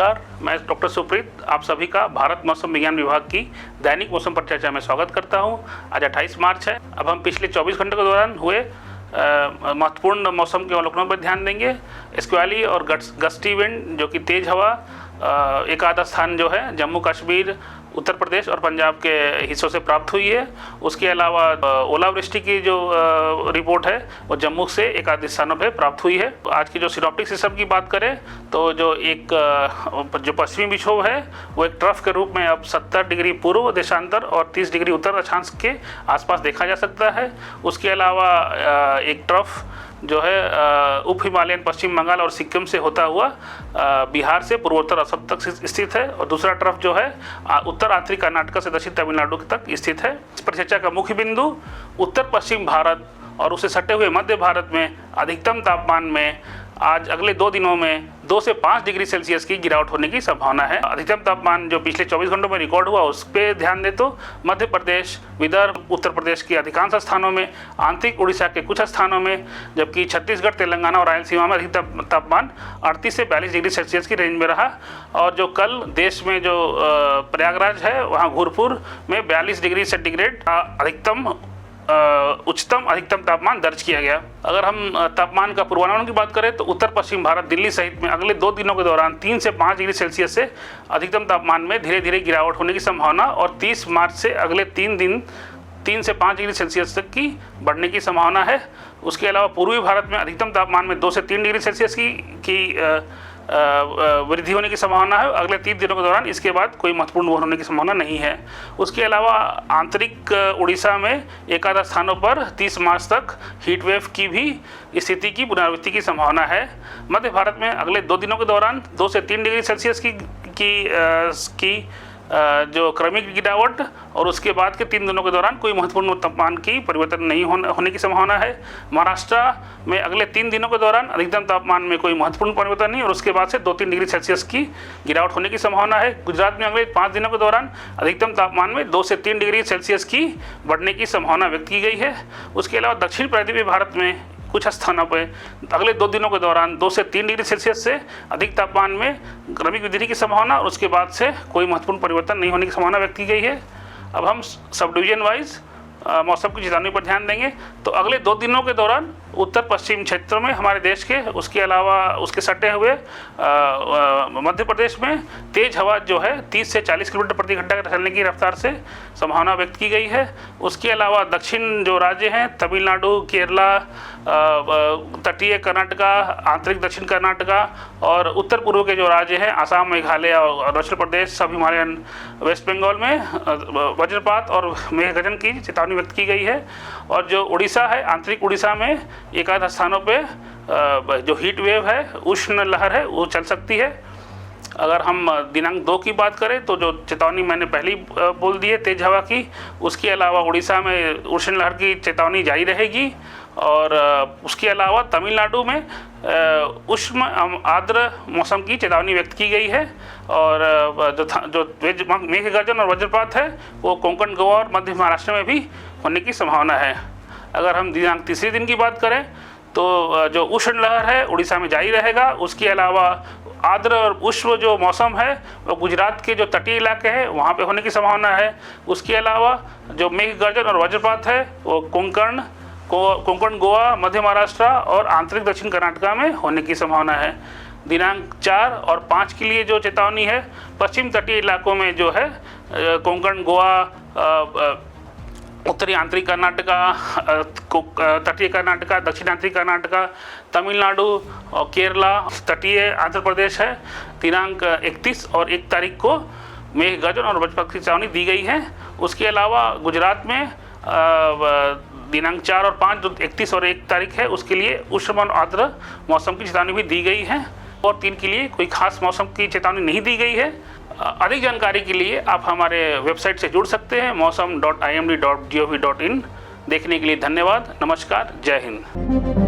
नमस्कार, मैं डॉक्टर सुप्रीत आप सभी का भारत मौसम विज्ञान विभाग की दैनिक मौसम पर चर्चा में स्वागत करता हूं। आज 28 मार्च है। अब हम पिछले 24 घंटे के दौरान हुए महत्वपूर्ण मौसम के अवलोकनों पर ध्यान देंगे। स्क्वाली और गस्टी विंड जो कि तेज़ हवा एक आधा स्थान जो है जम्मू कश्मीर, उत्तर प्रदेश और पंजाब के हिस्सों से प्राप्त हुई है। उसके अलावा ओलावृष्टि की जो रिपोर्ट है वो जम्मू से एक आधे स्थानों पे प्राप्त हुई है। आज की जो सिनॉप्टिक सिस्टम की बात करें तो जो पश्चिमी विक्षोभ है वो एक ट्रफ के रूप में अब 70 डिग्री पूर्व देशांतर और 30 डिग्री उत्तर अक्षांश के आसपास देखा जा सकता है। उसके अलावा एक ट्रफ जो है उप हिमालयन पश्चिम बंगाल और सिक्किम से होता हुआ बिहार से पूर्वोत्तर असम तक स्थित है, और दूसरा ट्रफ जो है उत्तर आंतरिक कर्नाटक से दक्षिण तमिलनाडु तक स्थित है। इस परिचर्चा का मुख्य बिंदु उत्तर पश्चिम भारत और उसे सटे हुए मध्य भारत में अधिकतम तापमान में आज अगले 2 दिनों में 2 से 5 डिग्री सेल्सियस की गिरावट होने की संभावना है। अधिकतम तापमान जो पिछले 24 घंटों में रिकॉर्ड हुआ उस पर ध्यान दें तो मध्य प्रदेश, विदर्भ, उत्तर प्रदेश के अधिकांश स्थानों में, आंतरिक उड़ीसा के कुछ स्थानों में, जबकि छत्तीसगढ़, तेलंगाना और रायलसीमा में अधिकतम तापमान 38 से 42 डिग्री सेल्सियस की रेंज में रहा। और जो कल देश में जो प्रयागराज है वहाँ घूरपुर में 42 डिग्री सेंटीग्रेड उच्चतम अधिकतम तापमान दर्ज किया गया। अगर हम तापमान का पूर्वानुमान की बात करें तो उत्तर पश्चिम भारत, दिल्ली सहित में अगले 2 दिनों के दौरान 3 से 5 डिग्री सेल्सियस से अधिकतम तापमान में धीरे धीरे गिरावट होने की संभावना, और 30 मार्च से अगले 3 दिन 3 से 5 डिग्री सेल्सियस तक की बढ़ने की संभावना है। उसके अलावा पूर्वी भारत में अधिकतम तापमान में 2 से 3 डिग्री सेल्सियस की वृद्धि होने की संभावना है अगले 3 दिनों के दौरान। इसके बाद कोई महत्वपूर्ण होने की संभावना नहीं है। उसके अलावा आंतरिक उड़ीसा में एक आधा स्थानों पर 30 मार्च तक हीट वेव की भी स्थिति की पुनरावृत्ति की संभावना है। मध्य भारत में अगले 2 दिनों के दौरान 2 से 3 डिग्री सेल्सियस की जो क्रमिक गिरावट, और उसके बाद के 3 दिनों के दौरान कोई महत्वपूर्ण तापमान की परिवर्तन नहीं होने की संभावना है। महाराष्ट्र में अगले 3 दिनों के दौरान अधिकतम तापमान में कोई महत्वपूर्ण परिवर्तन नहीं, और उसके बाद से 2-3 डिग्री सेल्सियस की गिरावट होने की संभावना है। गुजरात में अगले 5 दिनों के दौरान अधिकतम तापमान में 2 से 3 डिग्री सेल्सियस की बढ़ने की संभावना व्यक्त की गई है। उसके अलावा दक्षिण प्रायद्वीपीय भारत में कुछ स्थानों पर अगले 2 दिनों के दौरान 2 से 3 डिग्री सेल्सियस से अधिक तापमान में क्रमिक वृद्धि की संभावना, और उसके बाद से कोई महत्वपूर्ण परिवर्तन नहीं होने की संभावना व्यक्त की गई है। अब हम सब डिवीजन वाइज मौसम की चेतावनी पर ध्यान देंगे। तो अगले 2 दिनों के दौरान उत्तर पश्चिम क्षेत्र में हमारे देश के, उसके अलावा उसके सटे हुए मध्य प्रदेश में तेज़ हवा जो है 30 से 40 किलोमीटर प्रति घंटा चलने की रफ्तार से संभावना व्यक्त की गई है। उसके अलावा दक्षिण जो राज्य हैं तमिलनाडु, केरला, तटीय कर्नाटका, आंतरिक दक्षिण कर्नाटका और उत्तर पूर्व के जो राज्य हैं असम, मेघालय और अरुणाचल प्रदेश, सब हिमालयन, वेस्ट बंगाल में वज्रपात और मेघगर्जन की चेतावनी व्यक्त की गई है। और जो उड़ीसा है, आंतरिक उड़ीसा में एक आध स्थानों पे जो हीट वेव है, उष्ण लहर है, वो चल सकती है। अगर हम दिनांक 2 की बात करें तो जो चेतावनी मैंने पहले बोल दी है तेज हवा की, उसके अलावा उड़ीसा में उष्ण लहर की चेतावनी जारी रहेगी। और उसके अलावा तमिलनाडु में उष्ण आर्द्र मौसम की चेतावनी व्यक्त की गई है। और जो मेघ गर्जन और वज्रपात है वो कोंकण, गोवा और मध्य महाराष्ट्र में भी होने की संभावना है। अगर हम दिनांक 3 दिन की बात करें तो जो उष्ण लहर है उड़ीसा में जारी रहेगा। उसके अलावा आर्द्र और उष्ण जो मौसम है वो गुजरात के जो तटीय इलाके हैं वहाँ पे होने की संभावना है। उसके अलावा जो मेघ गर्जन और वज्रपात है वो कोंकण, गोवा, मध्य महाराष्ट्र और आंतरिक दक्षिण कर्नाटका में होने की संभावना है। दिनांक 4 और 5 के लिए जो चेतावनी है पश्चिम तटीय इलाकों में जो है कोंकण, गोवा, उत्तरी आंतरिक कर्नाटका, तटीय कर्नाटका, दक्षिण आंतरिक कर्नाटका, तमिलनाडु और केरला, तटीय आंध्र प्रदेश है। दिनांक 31 और 1 तारीख को मेघ गर्जन और वज्रपात की चेतावनी दी गई है। उसके अलावा गुजरात में दिनांक 4 और 5 जो 31 और 1 तारीख है उसके लिए उष्ण और आर्द्र मौसम की चेतावनी भी दी गई है। और 3 के लिए कोई खास मौसम की चेतावनी नहीं दी गई है। अधिक जानकारी के लिए आप हमारे वेबसाइट से जुड़ सकते हैं मौसम.imd.gov.in। देखने के लिए धन्यवाद। नमस्कार, जय हिंद।